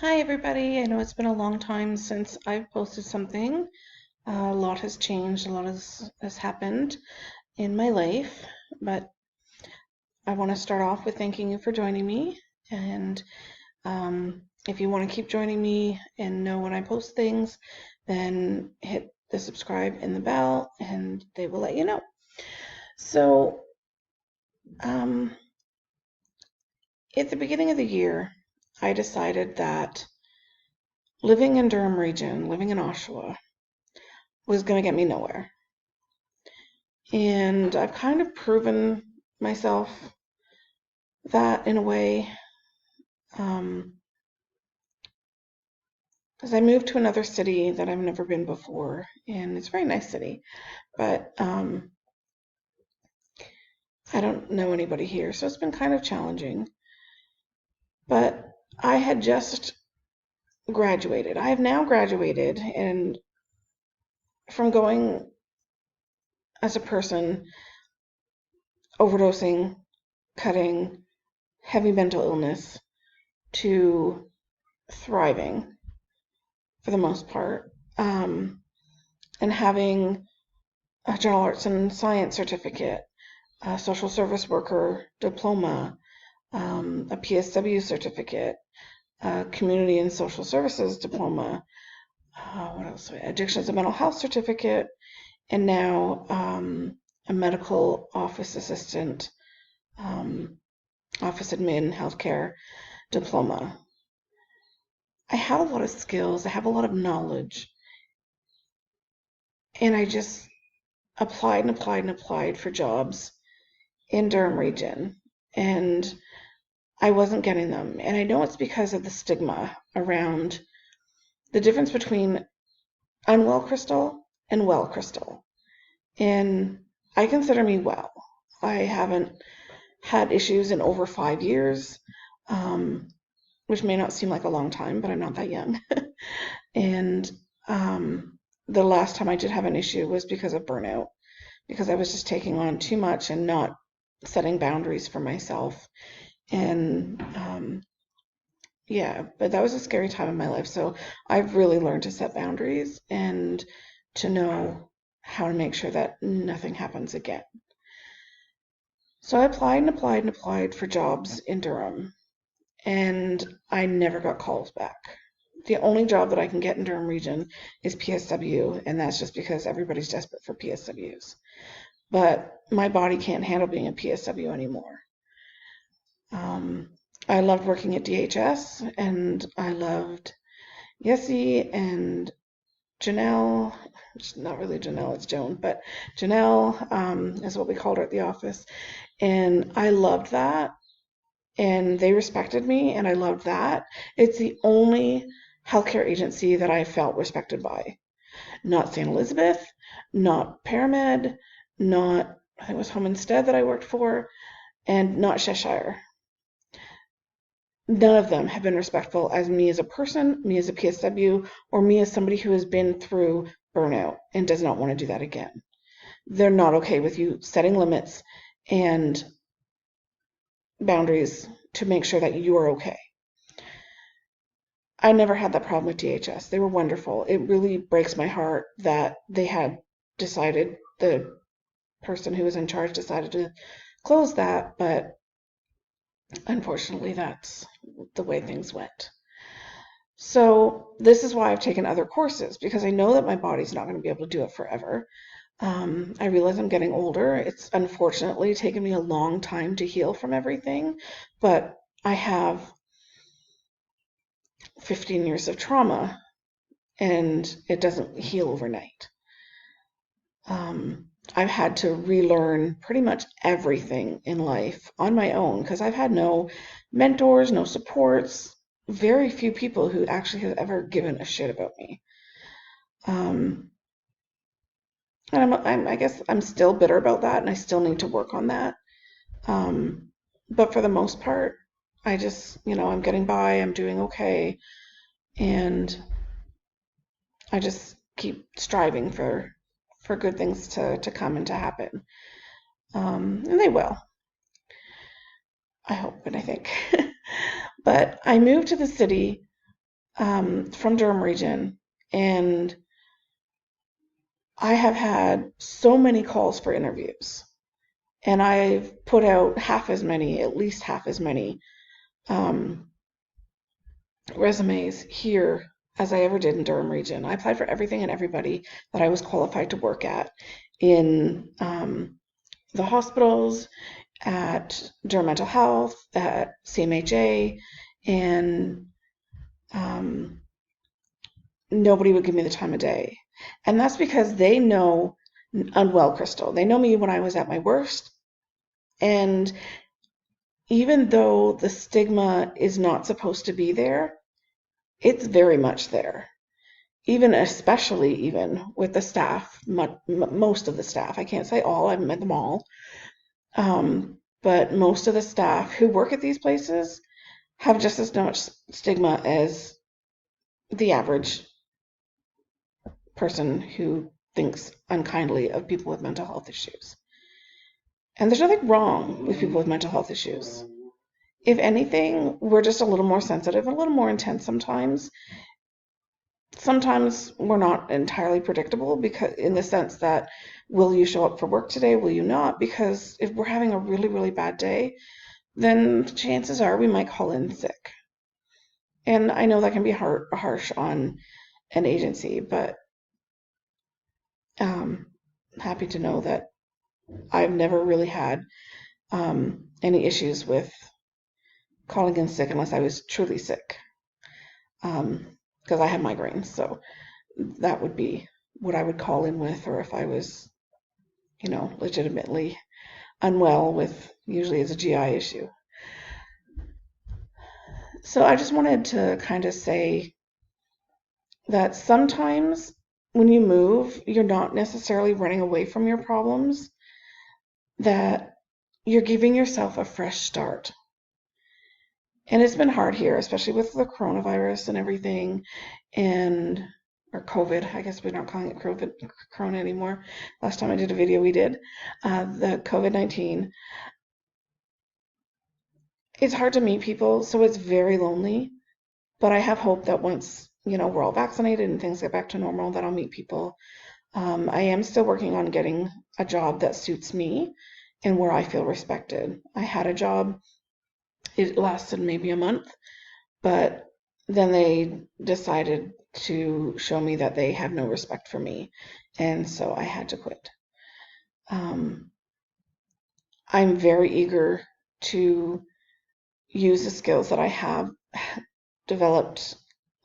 Hi everybody. I know it's been a long time since I've posted something. A lot has changed, a lot has happened in my life, but I want to start off with thanking you for joining me. And if you want to keep joining me and know when I post things, then hit the subscribe and the bell, and they will let you know. So, um, at the beginning of the year, I decided that living in Durham region, living in Oshawa, was going to get me nowhere. And I've kind of proven myself that in a way, um, because I moved to another city that I've never been before, and it's a very nice city, but I don't know anybody here, so it's been kind of challenging. But I had just graduated. I have now graduated, and from going as a person overdosing, cutting, heavy mental illness, to thriving for the most part, and having a general arts and science certificate, a social service worker diploma, a PSW certificate, a community and social services diploma, what else? Addictions and mental health certificate, and now a medical office assistant, um, office admin, healthcare diploma. I have a lot of skills, I have a lot of knowledge, and I just applied and applied and applied for jobs in Durham region, and I wasn't getting them. And I know it's because of the stigma around the difference between unwell crystal and well crystal. And I consider me well. I haven't had issues in over 5 years, which may not seem like a long time, but I'm not that young. And the last time I did have an issue was because of burnout, because I was just taking on too much and not setting boundaries for myself. And yeah, but that was a scary time in my life. So I've really learned to set boundaries and to know how to make sure that nothing happens again. So I applied and applied and applied for jobs in Durham, and I never got calls back. The only job that I can get in Durham region is PSW, and that's just because everybody's desperate for PSWs. But my body can't handle being a PSW anymore. Um, I loved working at DHS, and I loved Yessie and Janelle. It's not really Janelle, it's Joan, but Janelle is what we called her at the office. And I loved that. And they respected me, and I loved that. It's the only healthcare agency that I felt respected by. Not St. Elizabeth, not ParaMed, not, I think it was Home Instead that I worked for, and not Cheshire. None of them have been respectful as me as a person, me as a PSW, or me as somebody who has been through burnout and does not want to do that again. They're not okay with you setting limits and boundaries to make sure that you are okay. I never had that problem with DHS. They were wonderful. It really breaks my heart that they had decided, the person who was in charge decided to close that, but unfortunately that's the way things went. So this is why I've taken other courses, because I know that my body's not going to be able to do it forever. I realize I'm getting older. It's unfortunately taken me a long time to heal from everything, but I have 15 years of trauma, and it doesn't heal overnight. I've had to relearn pretty much everything in life on my own because I've had no mentors, no supports, very few people who actually have ever given a shit about me. Um, and I guess I'm still bitter about that, and I still need to work on that. But for the most part, I just, I'm getting by, I'm doing okay, and I just keep striving for good things to come and to happen. And they will, I hope and I think. But I moved to the city from Durham region, and I have had so many calls for interviews, and I've put out half as many, at least half as many um, resumes here as I ever did in Durham region. I applied for everything and everybody that I was qualified to work at in the hospitals, at Durham Mental Health, at CMHA, and um, nobody would give me the time of day. And that's because they know Unwell Crystal. They know me when I was at my worst. And even though the stigma is not supposed to be there, it's very much there. Even especially even with the staff, most of the staff. I can't say all, I haven't met them all. But most of the staff who work at these places have just as much stigma as the average person who thinks unkindly of people with mental health issues. And there's nothing wrong with people with mental health issues. If anything, we're just a little more sensitive, a little more intense sometimes. Sometimes we're not entirely predictable, because in the sense that, will you show up for work today? Will you not? Because if we're having a really, really bad day, then chances are we might call in sick. And I know that can be harsh on an agency, but happy to know that I've never really had any issues with calling in sick unless I was truly sick, because I have migraines. So that would be what I would call in with, or if I was, legitimately unwell with, usually it's a GI issue. So I just wanted to kind of say that sometimes when you move, you're not necessarily running away from your problems, that you're giving yourself a fresh start. And it's been hard here, especially with the coronavirus and everything, or COVID. I guess we're not calling it Corona anymore. Last time I did a video, we did the COVID-19. It's hard to meet people, so it's very lonely. But I have hope that once, we're all vaccinated and things get back to normal, that I'll meet people. I am still working on getting a job that suits me and where I feel respected. I had a job, it lasted maybe a month, but then they decided to show me that they had no respect for me, and so I had to quit. I'm very eager to use the skills that I have developed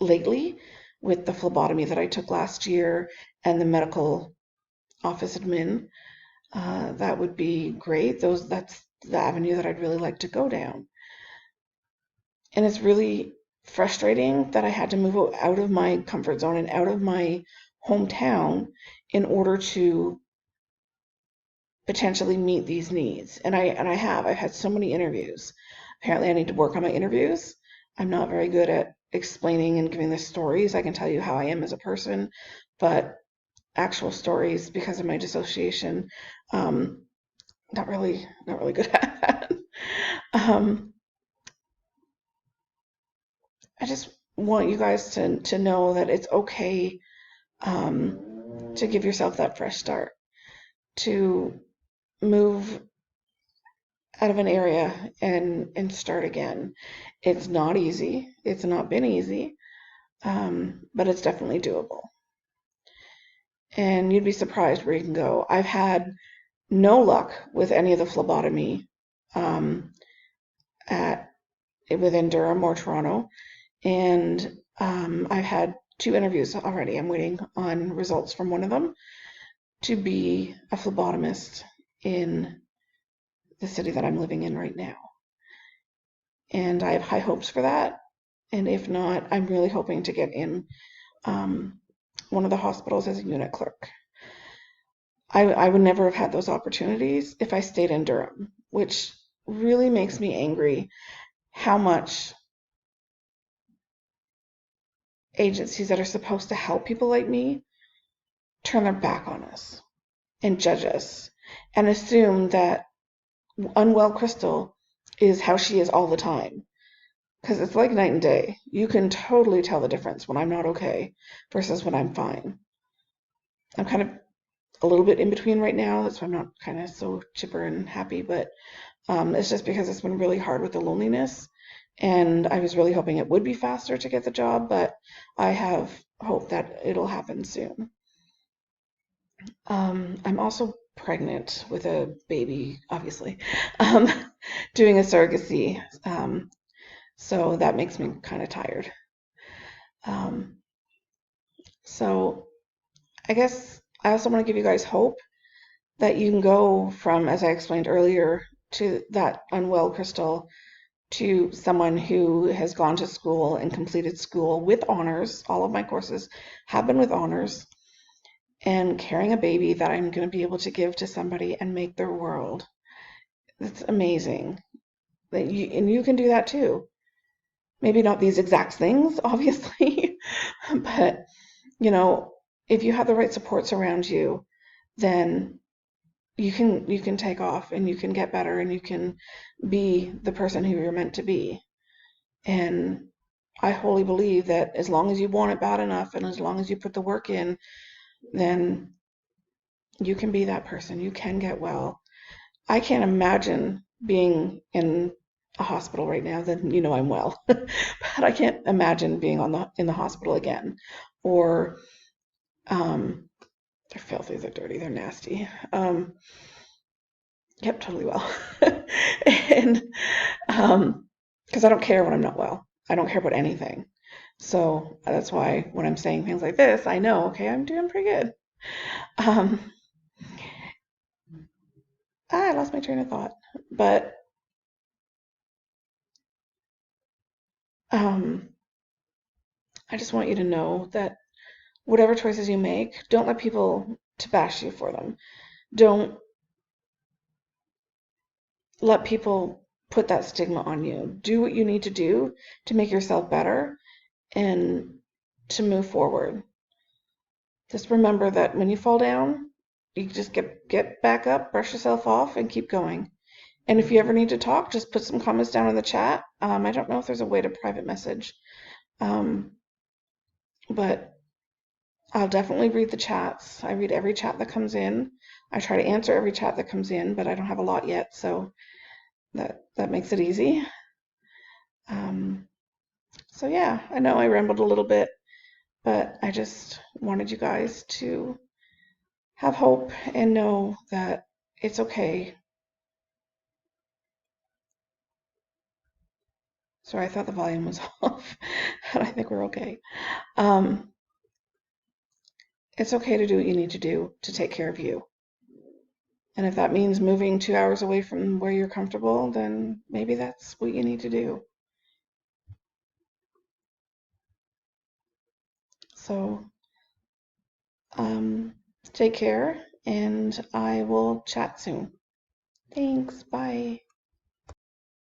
lately with the phlebotomy that I took last year and the medical office admin. That would be great. That's the avenue that I'd really like to go down. And it's really frustrating that I had to move out of my comfort zone and out of my hometown in order to potentially meet these needs. And I've had so many interviews. Apparently I need to work on my interviews. I'm not very good at explaining and giving the stories. I can tell you how I am as a person, but actual stories, because of my dissociation, not really good at that. I just want you guys to know that it's okay to give yourself that fresh start, to move out of an area and start again. It's not easy. It's not been easy, but it's definitely doable. And you'd be surprised where you can go. I've had no luck with any of the phlebotomy within Durham or Toronto, and I've had 2 interviews already. I'm waiting on results from one of them to be a phlebotomist in the city that I'm living in right now. And I have high hopes for that. And if not, I'm really hoping to get in one of the hospitals as a unit clerk. I would never have had those opportunities if I stayed in Durham, which really makes me angry how much agencies that are supposed to help people like me turn their back on us and judge us and assume that Unwell Crystal is how she is all the time. because it's like night and day. You can totally tell the difference when I'm not okay versus when I'm fine. I'm kind of a little bit in between right now. That's why I'm not kind of so chipper and happy, but it's just because it's been really hard with the loneliness. And I was really hoping it would be faster to get the job, but I have hope that it'll happen soon. I'm also pregnant with a baby, obviously, um, doing a surrogacy. So that makes me kind of tired. Um, so I guess I also want to give you guys hope that you can go from, as I explained earlier, to that unwell Crystal to someone who has gone to school and completed school with honors. All of my courses have been with honors, and carrying a baby that I'm going to be able to give to somebody and make their world. It's amazing. And you can do that too. Maybe not these exact things, obviously, but you know, if you have the right supports around you, then you can take off and you can get better and you can be the person who you're meant to be. And I wholly believe that as long as you want it bad enough and as long as you put the work in, then you can be that person. You can get well. I can't imagine being in a hospital right now. Then you know I'm well, but I can't imagine being in the hospital again. Or they're filthy, they're dirty, they're nasty. Yep, totally well. And because I don't care when I'm not well. I don't care about anything. So that's why when I'm saying things like this, I know, okay, I'm doing pretty good. Um, I lost my train of thought, but um, I just want you to know that whatever choices you make, don't let people to bash you for them. Don't let people put that stigma on you. Do what you need to do to make yourself better and to move forward. Just remember that when you fall down, you just get back up, brush yourself off, and keep going. And if you ever need to talk, just put some comments down in the chat. I don't know if there's a way to private message, um, but I'll definitely read the chats. I read every chat that comes in. I try to answer every chat that comes in, but I don't have a lot yet, so that makes it easy. Um, so yeah, I know I rambled a little bit, but I just wanted you guys to have hope and know that it's okay. Sorry, I thought the volume was off, and I think we're okay. Um, it's okay to do what you need to do to take care of you. And if that means moving 2 hours away from where you're comfortable, then maybe that's what you need to do. So, um, take care, and I will chat soon. Thanks. Bye.